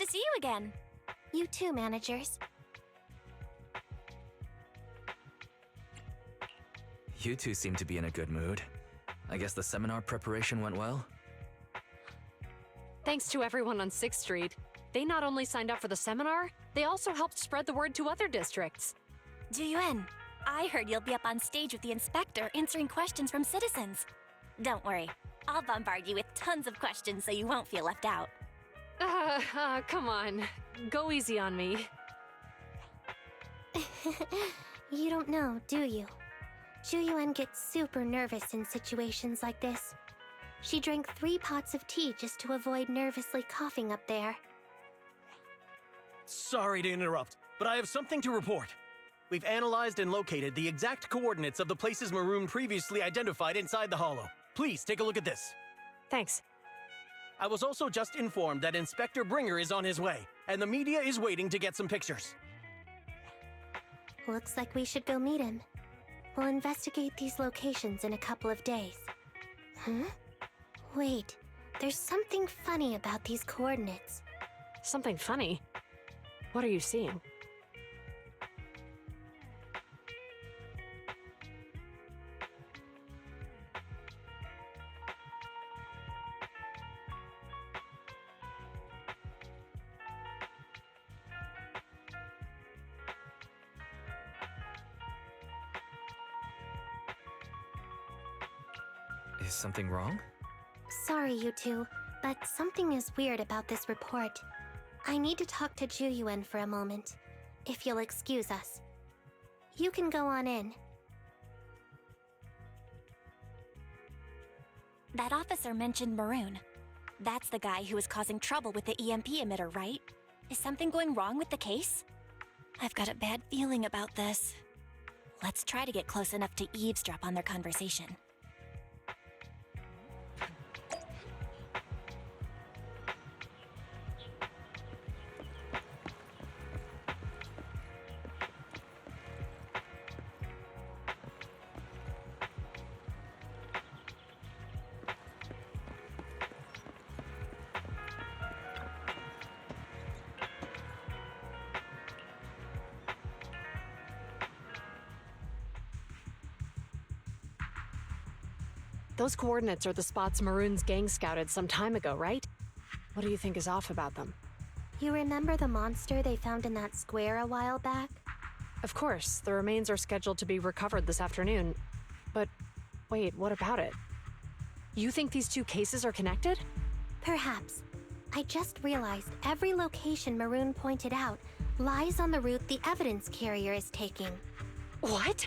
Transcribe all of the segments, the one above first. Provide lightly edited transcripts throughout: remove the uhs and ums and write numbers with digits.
to see you again. You too, managers. You two seem to be in a good mood. I guess the seminar preparation went well? Thanks to everyone on 6th Street. They not only signed up for the seminar, they also helped spread the word to other districts. Juyuan, I heard you'll be up on stage with the inspector answering questions from citizens. Don't worry, I'll bombard you with tons of questions so you won't feel left out. Come on. Go easy on me. You don't know, do you? Juyuan gets super nervous in situations like this. She drank 3 pots of tea just to avoid nervously coughing up there. Sorry to interrupt, but I have something to report. We've analyzed and located the exact coordinates of the places Maroon previously identified inside the hollow. Please take a look at this. Thanks. I was also just informed that Inspector Bringer is on his way, and the media is waiting to get some pictures. Looks like we should go meet him. We'll investigate these locations in a couple of days. Huh? Wait, there's something funny about these coordinates. Something funny? What are you seeing? Is something wrong? Sorry, you two, but something is weird about this report. I need to talk to Juyuan for a moment, if you'll excuse us. You can go on in. That officer mentioned Maroon. That's the guy who was causing trouble with the EMP emitter, right? Is something going wrong with the case? I've got a bad feeling about this. Let's try to get close enough to eavesdrop on their conversation. Those coordinates are the spots Maroon's gang scouted some time ago, right? What do you think is off about them? You remember the monster they found in that square a while back? Of course, the remains are scheduled to be recovered this afternoon. But wait, what about it? You think these two cases are connected? Perhaps. I just realized every location Maroon pointed out lies on the route the evidence carrier is taking. What?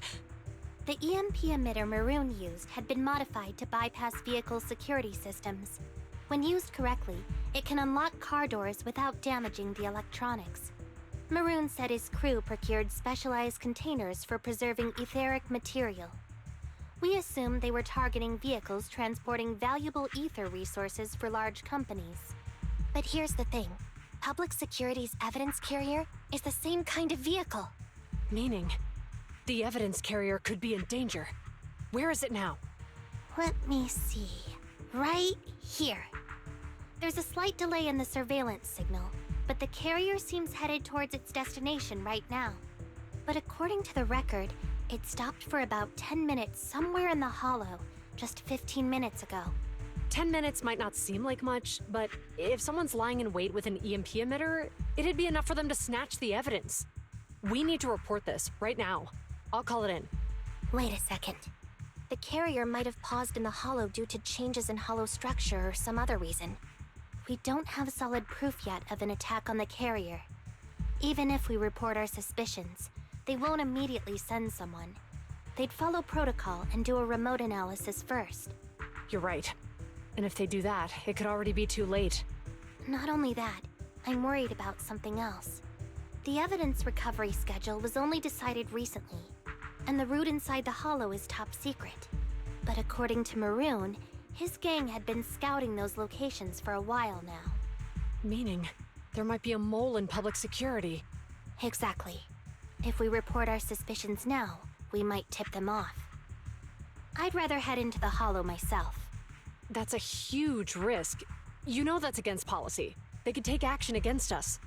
The EMP emitter Maroon used had been modified to bypass vehicle security systems. When used correctly, it can unlock car doors without damaging the electronics. Maroon said his crew procured specialized containers for preserving etheric material. We assumed they were targeting vehicles transporting valuable ether resources for large companies. But here's the thing. Public Security's evidence carrier is the same kind of vehicle. Meaning, the evidence carrier could be in danger. Where is it now? Let me see. Right here. There's a slight delay in the surveillance signal, but the carrier seems headed towards its destination right now. But according to the record, it stopped for about 10 minutes somewhere in the hollow, just 15 minutes ago. 10 minutes might not seem like much, but if someone's lying in wait with an EMP emitter, it'd be enough for them to snatch the evidence. We need to report this right now. I'll call it in. Wait a second. The carrier might have paused in the hollow due to changes in hollow structure or some other reason. We don't have solid proof yet of an attack on the carrier. Even if we report our suspicions, they won't immediately send someone. They'd follow protocol and do a remote analysis first. You're right. And if they do that, it could already be too late. Not only that, I'm worried about something else. The evidence recovery schedule was only decided recently, and the route inside the hollow is top secret. But according to Maroon, his gang had been scouting those locations for a while now. Meaning, there might be a mole in public security. Exactly. If we report our suspicions now, we might tip them off. I'd rather head into the hollow myself. That's a huge risk. You know that's against policy. They could take action against us.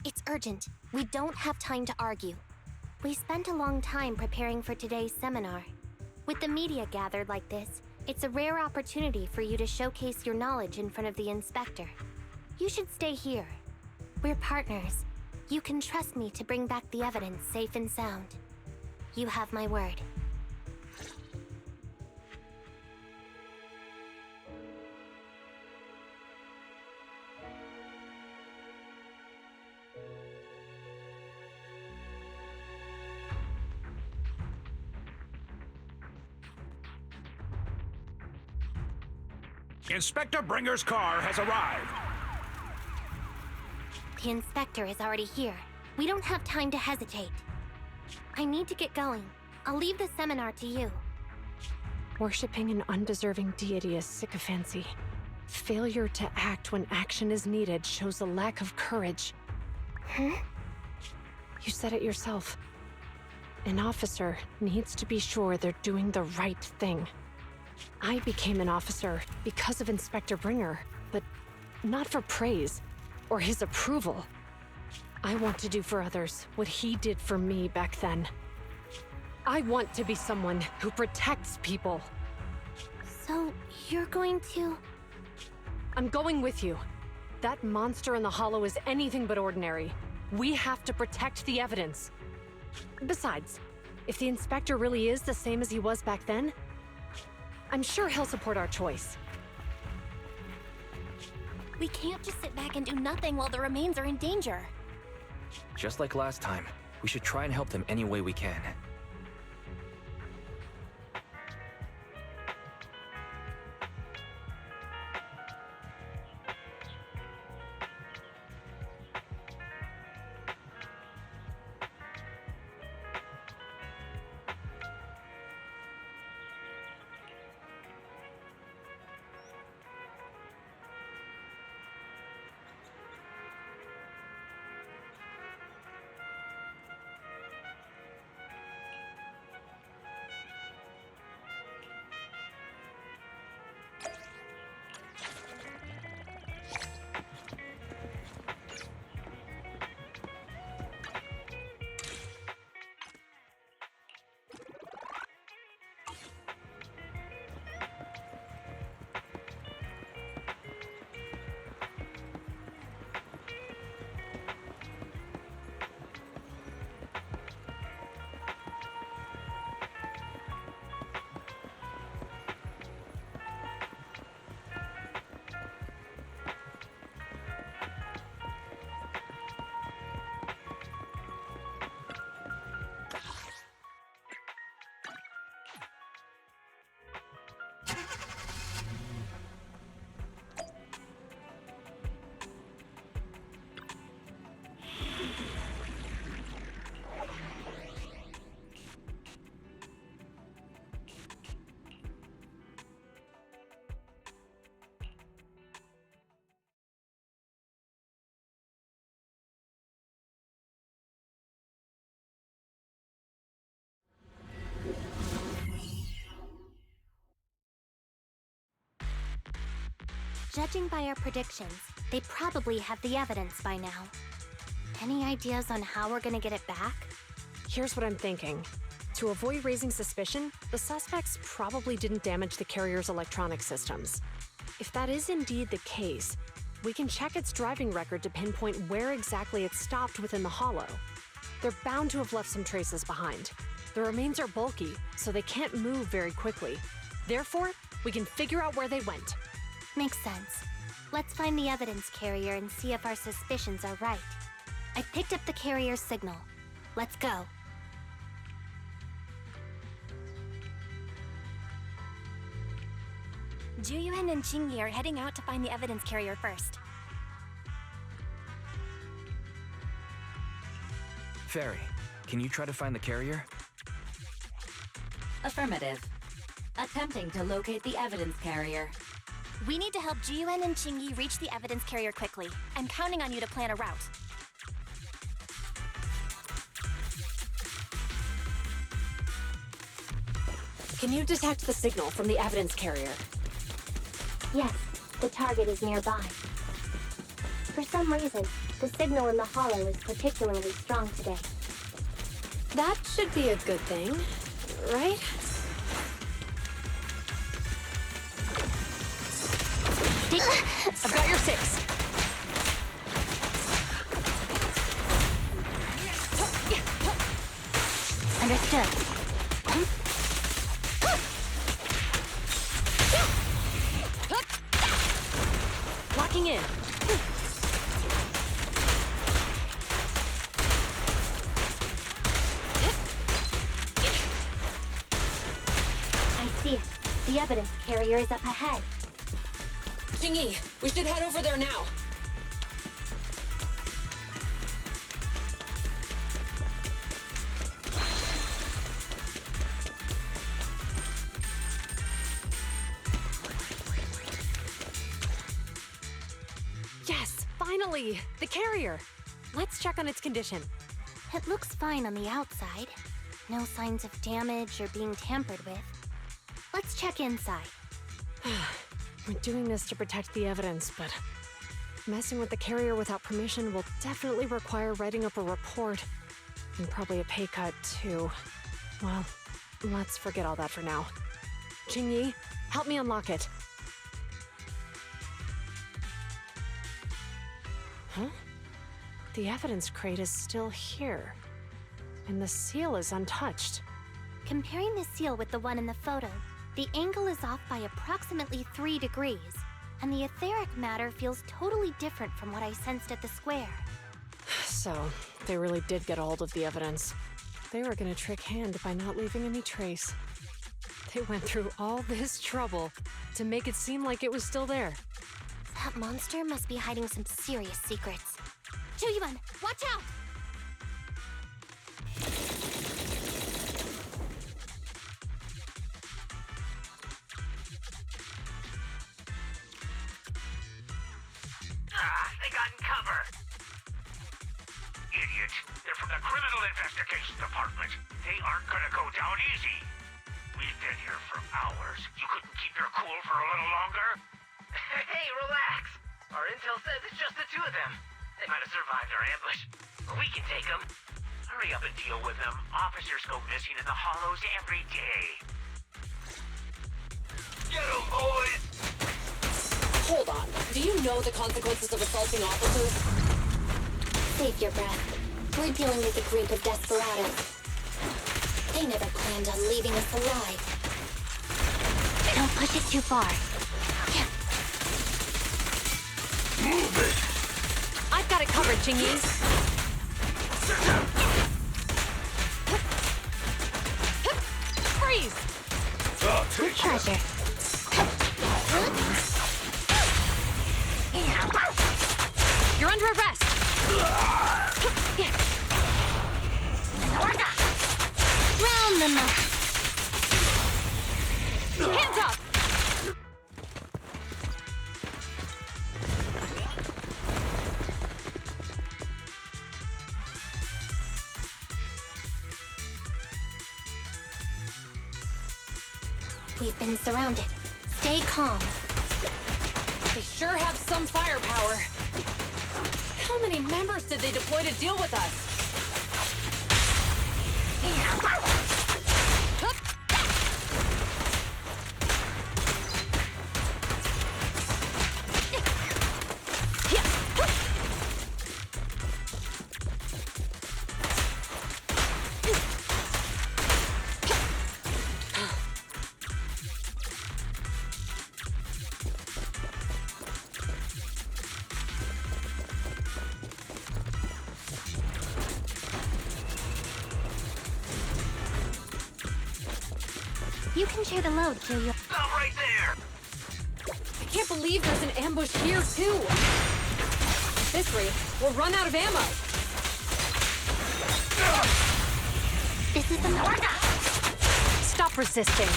It's urgent. We don't have time to argue. We spent a long time preparing for today's seminar. With the media gathered like this, it's a rare opportunity for you to showcase your knowledge in front of the inspector. You should stay here. We're partners. You can trust me to bring back the evidence safe and sound. You have my word. Inspector Bringer's car has arrived. The inspector is already here. We don't have time to hesitate. I need to get going. I'll leave the seminar to you. Worshipping an undeserving deity is sycophancy. Failure to act when action is needed shows a lack of courage. Huh? You said it yourself. An officer needs to be sure they're doing the right thing. I became an officer because of Inspector Bringer, but not for praise or his approval. I want to do for others what he did for me back then. I want to be someone who protects people. So, you're going to... I'm going with you. That monster in the hollow is anything but ordinary. We have to protect the evidence. Besides, if the inspector really is the same as he was back then, I'm sure he'll support our choice. We can't just sit back and do nothing while the remains are in danger. Just like last time, we should try and help them any way we can. Judging by our predictions, they probably have the evidence by now. Any ideas on how we're gonna get it back? Here's what I'm thinking. To avoid raising suspicion, the suspects probably didn't damage the carrier's electronic systems. If that is indeed the case, we can check its driving record to pinpoint where exactly it stopped within the hollow. They're bound to have left some traces behind. The remains are bulky, so they can't move very quickly. Therefore, we can figure out where they went. Makes sense. Let's find the evidence carrier and see if our suspicions are right. I picked up the carrier's signal. Let's go. Juyuan and Qingyi are heading out to find the evidence carrier first. Fairy, can you try to find the carrier? Affirmative. Attempting to locate the evidence carrier. We need to help Juyuan and Qingyi reach the evidence carrier quickly. I'm counting on you to plan a route. Can you detect the signal from the evidence carrier? Yes, the target is nearby. For some reason, the signal in the hollow is particularly strong today. That should be a good thing, right? I've got your 6. Understood. Locking in. I see it. The evidence carrier is up ahead. Jingyi, we should head over there now. Yes, finally! The carrier! Let's check on its condition. It looks fine on the outside. No signs of damage or being tampered with. Let's check inside. We're doing this to protect the evidence, but messing with the carrier without permission will definitely require writing up a report. And probably a pay cut, too. Well, let's forget all that for now. Jingyi, help me unlock it. Huh? The evidence crate is still here. And the seal is untouched. Comparing the seal with the one in the photo, the angle is off by approximately 3 degrees, and the etheric matter feels totally different from what I sensed at the square. So, they really did get a hold of the evidence. They were gonna trick Hand by not leaving any trace. They went through all this trouble to make it seem like it was still there. That monster must be hiding some serious secrets. Chuyuan, watch out! They got in cover. Idiots. They're from the Criminal Investigation Department. They aren't gonna go down easy. We've been here for hours. You couldn't keep your cool for a little longer? Hey, relax. Our intel says it's just the 2 of them. They might have survived our ambush. But we can take them. Hurry up and deal with them. Officers go missing in the hollows every day. Get them, boys! Hold on. Do you know the consequences of assaulting officers? Save your breath. We're dealing with a group of desperados. They never planned on leaving us alive. Don't push it too far. Move it! I've got it covered, Jingyi. Freeze! I'll take Pleasure. You're under arrest! Round them up. Hands up! We've been surrounded. Stay calm. They sure have some firepower. How many members did they deploy to deal with us? You can share the load, Julia. Stop right there! I can't believe there's an ambush here, too. At this rate, we'll run out of ammo. This is the Stop resisting.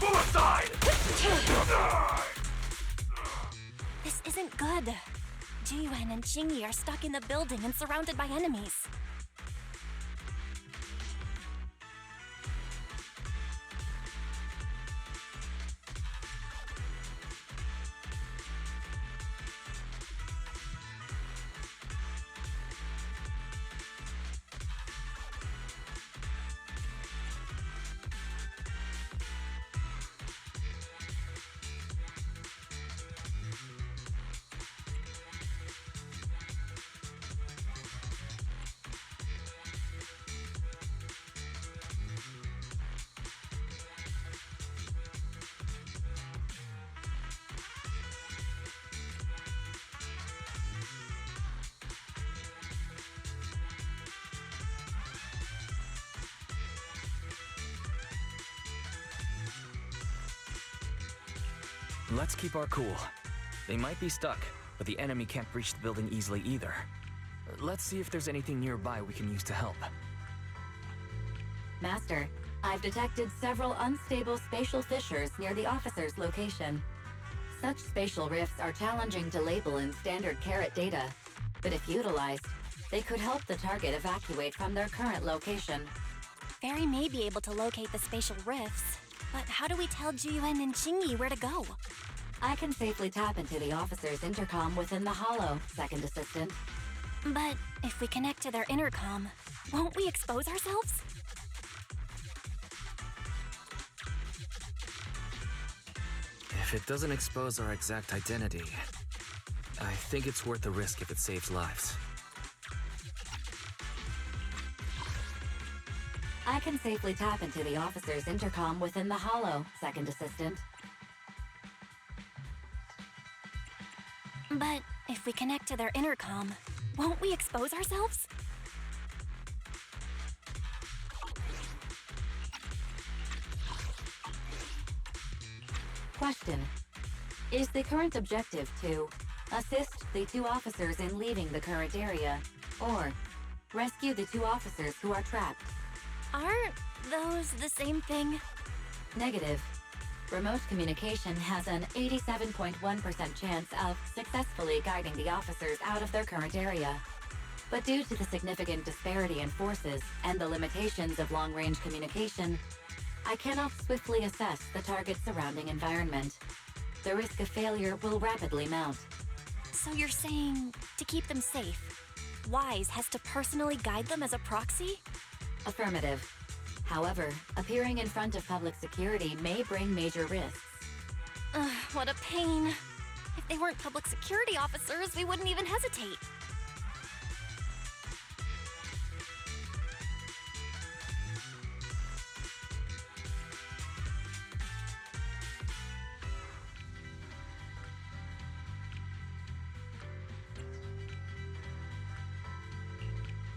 Pull aside! This isn't good. Jiyuan and Jingyi are stuck in the building and surrounded by enemies. Let's keep our cool. They might be stuck, but the enemy can't breach the building easily either. Let's see if there's anything nearby we can use to help. Master, I've detected several unstable spatial fissures near the officer's location. Such spatial rifts are challenging to label in standard carrot data, but if utilized, they could help the target evacuate from their current location. Fairy may be able to locate the spatial rifts, but how do we tell Juyuan and Qingyi where to go? I can safely tap into the officer's intercom within the hollow, Second Assistant. But if we connect to their intercom, won't we expose ourselves? If it doesn't expose our exact identity, I think it's worth the risk if it saves lives. I can safely tap into the officer's intercom within the hollow, Second Assistant. But if we connect to their intercom, won't we expose ourselves? Question. Is the current objective to assist the two officers in leaving the current area, or rescue the two officers who are trapped? Aren't those the same thing? Negative. Remote communication has an 87.1% chance of successfully guiding the officers out of their current area. But due to the significant disparity in forces and the limitations of long-range communication, I cannot swiftly assess the target's surrounding environment. The risk of failure will rapidly mount. So you're saying, to keep them safe, Wise has to personally guide them as a proxy? Affirmative. However, appearing in front of public security may bring major risks. Ugh, what a pain. If they weren't public security officers, we wouldn't even hesitate.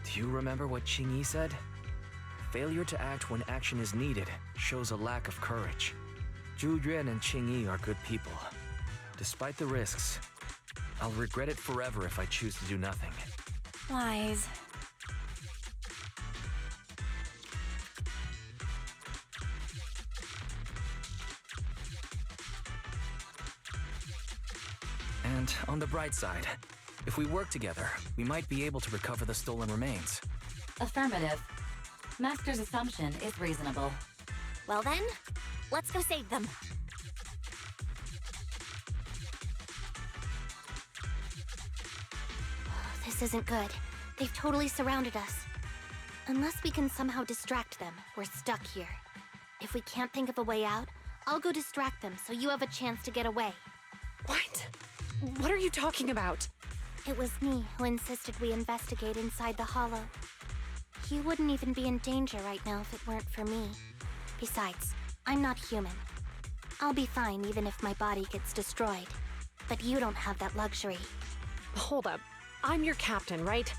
Do you remember what Qingyi said? Failure to act when action is needed shows a lack of courage. Zhu Yuan and Qingyi are good people. Despite the risks, I'll regret it forever if I choose to do nothing. Wise. And on the bright side, if we work together, we might be able to recover the stolen remains. Affirmative. Master's assumption is reasonable. Well then, let's go save them. This isn't good. They've totally surrounded us. Unless we can somehow distract them, we're stuck here. If we can't think of a way out, I'll go distract them so you have a chance to get away. What? What are you talking about? It was me who insisted we investigate inside the hollow. You wouldn't even be in danger right now if it weren't for me. Besides, I'm not human. I'll be fine even if my body gets destroyed. But you don't have that luxury. Hold up. I'm your captain, right?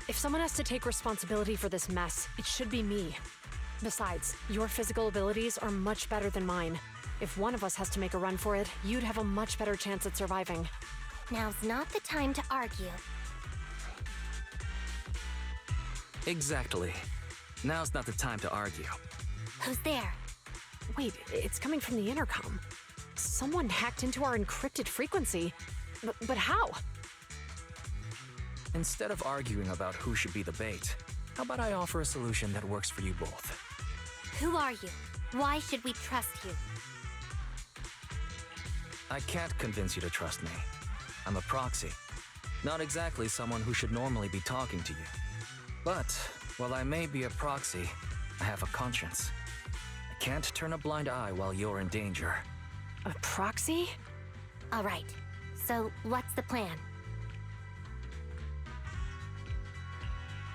If someone has to take responsibility for this mess, it should be me. Besides, your physical abilities are much better than mine. If one of us has to make a run for it, you'd have a much better chance at surviving. Now's not the time to argue. Exactly. Now's not the time to argue. Who's there? Wait, it's coming from the intercom. Someone hacked into our encrypted frequency. But how? Instead of arguing about who should be the bait, how about I offer a solution that works for you both? Who are you? Why should we trust you? I can't convince you to trust me. I'm a proxy. Not exactly someone who should normally be talking to you. But, while I may be a proxy, I have a conscience. I can't turn a blind eye while you're in danger. A proxy? All right. So, what's the plan?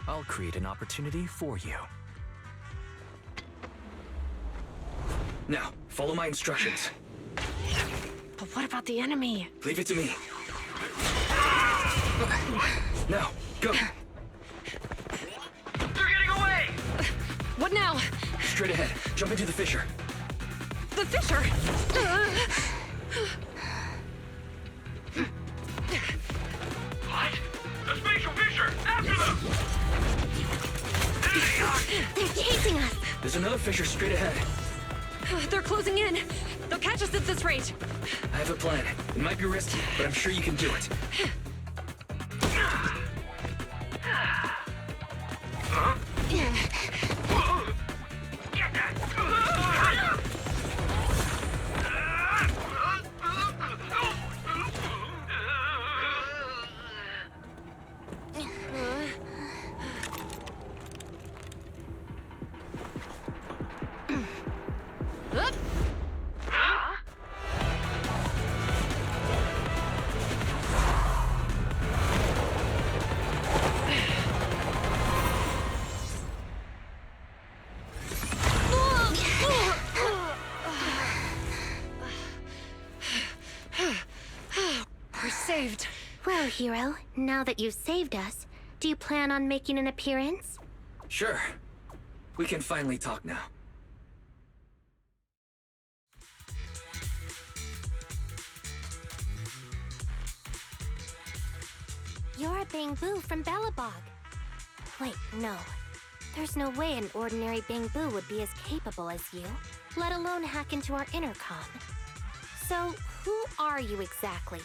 I'll create an opportunity for you. Now, follow my instructions. But what about the enemy? Leave it to me. Now, go. They're getting away! What now? Straight ahead. Jump into the fissure. The fissure! They're chasing us! There's another fissure straight ahead. They're closing in. They'll catch us at this rate. I have a plan. It might be risky, but I'm sure you can do it. We're saved. Well, hero, now that you've saved us, do you plan on making an appearance? Sure. We can finally talk now. You're a Bangbu from Belobog. Wait, no. There's no way an ordinary Bangbu would be as capable as you, let alone hack into our intercom. So, who are you exactly?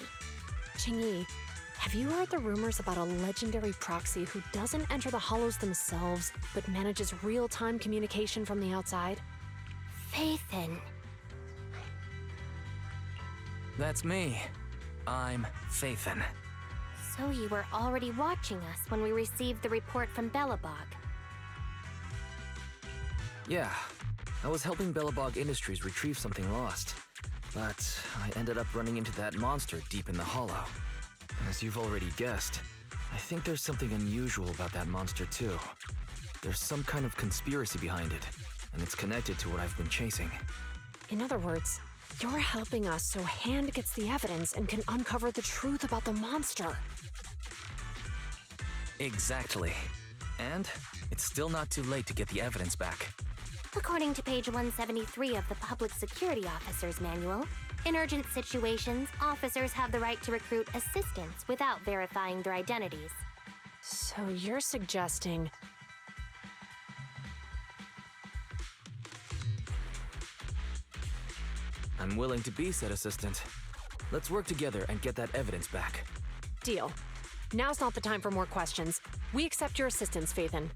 Qingyi, have you heard the rumors about a legendary proxy who doesn't enter the hollows themselves, but manages real-time communication from the outside? Phaethon. That's me. I'm Phaethon. So you were already watching us when we received the report from Belobog. Yeah. I was helping Belobog Industries retrieve something lost. But I ended up running into that monster deep in the hollow. As you've already guessed, I think there's something unusual about that monster too. There's some kind of conspiracy behind it, and it's connected to what I've been chasing. In other words, you're helping us so Hand gets the evidence and can uncover the truth about the monster. Exactly. And it's still not too late to get the evidence back. According to page 173 of the Public Security Officer's Manual, in urgent situations, officers have the right to recruit assistants without verifying their identities. So you're suggesting... I'm willing to be said assistant. Let's work together and get that evidence back. Deal. Now's not the time for more questions. We accept your assistance, Phaethon.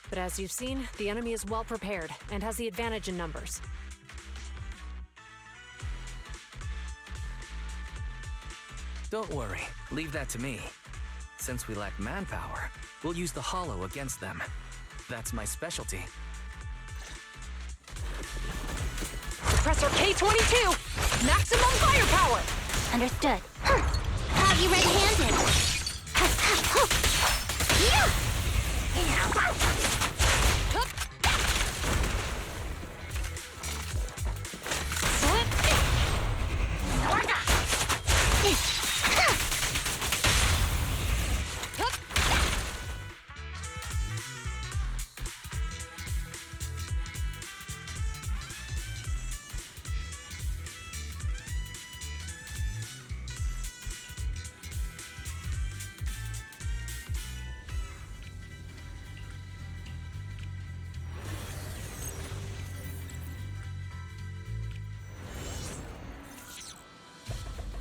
But as you've seen, the enemy is well prepared and has the advantage in numbers. Don't worry, leave that to me. Since we lack manpower, we'll use the hollow against them. That's my specialty. Compressor K-22! Maximum firepower! Understood. Have you red-handed?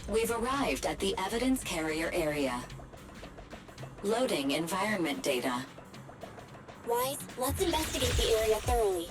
We've arrived at the evidence carrier area. Loading environment data. Wise, let's investigate the area thoroughly.